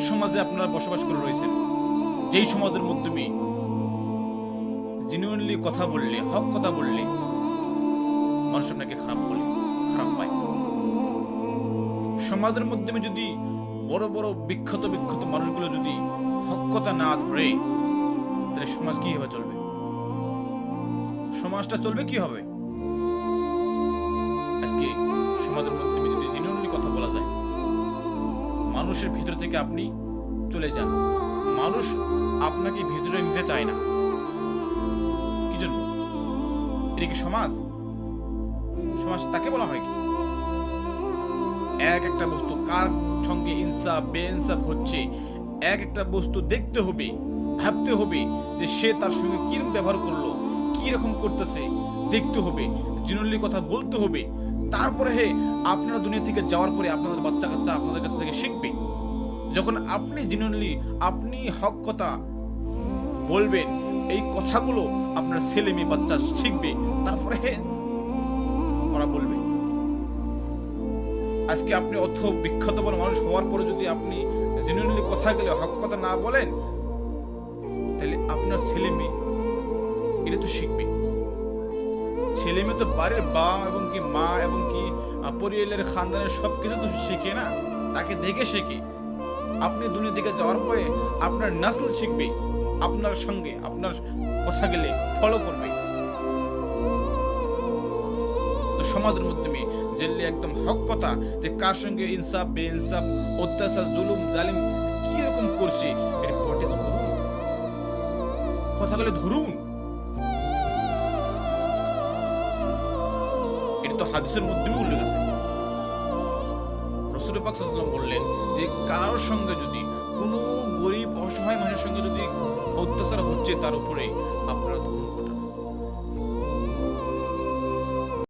সমাজে আপনারা বসবাস করে রয়েছেন, যেই সমাজের মাধ্যমে জেনুইনলি কথা বললে, হক কথা বললে মানুষ আপনাকে খারাপ পায়। সমাজের মাধ্যমে যদি বড় বড় বিখ্যাত মানুষগুলো যদি হক কথা না ধরে, তাহলে সমাজ কিভাবে চলবে? সমাজটা চলবে কি হবে? আজকে সমাজের মাধ্যমে যদি জেনুইনলি কথা বলা যায়, মানুষের ভিতর থেকে আপনি চলে যান, মানুষ আপনাকে ভিতরে নিতে চায় না। কি জন্য? এটা কি সমাজ? সমাজ তাকে বলা হয় কি? এক একটা বস্তু কার সঙ্গে ইনসাফ বেইনসাফ হচ্ছে, এক একটা বস্তু দেখতে হবে, ভাবতে হবে যে সে তার সঙ্গে কিরকম ব্যবহার করলো, কি রকম করতেছে, দেখতে হবে, জেনুইনলি কথা বলতে হবে। তারপরে আপনারা দুনিয়া থেকে যাওয়ার পরে আপনাদের বাচ্চা কাচ্চা আপনাদের কাছ থেকে শিখবে। যখন আপনি জেনুইনলি আপনি হক কথা বলবেন, এই কথাগুলো আপনার ছেলে মেয়ে বাচ্চা শিখবে, তারপরে ওরা বলবে। আজকে আপনি অত বিখ্যাত বড় মানুষ হওয়ার পরে যদি আপনি জেনুইনলি কথা গেলে হক কথা না বলেন, তাহলে আপনার ছেলে মেয়ে এটা তো শিখবে। ছেলে মেয়ে তো বাড়ির বাবা এবং কি মা এবং কি পরিবারের খানদানের সবকিছু তো শিখে না, তাকে দেখে শেখে। আপনি দুনিয়া থেকে যাওয়ার পরে আপনার নাসল শিখবে, আপনার সঙ্গে আপনার কথা গেলে ফলো করবে। তো সমাজের মাধ্যমে যেলে একদম হক কথা, যে কার সঙ্গে ইনসাফ বেইনসাফ অত্যাচার জুলুম জালিম কি রকম করছে, এটা প্রটেস্ট করুন, কথাগুলো ধরুন। এটা তো হাদিসের মাধ্যমে উল্লেখ আছে। রাসূল পাক সাল্লাল্লাহু আলাইহি ওয়াসাল্লাম বললেন যে কারোর সঙ্গে যদি কোনো গরিব অসহায় মানুষের সঙ্গে যদি অত্যাচার হচ্ছে, তার উপরে আপনারা ধরুন।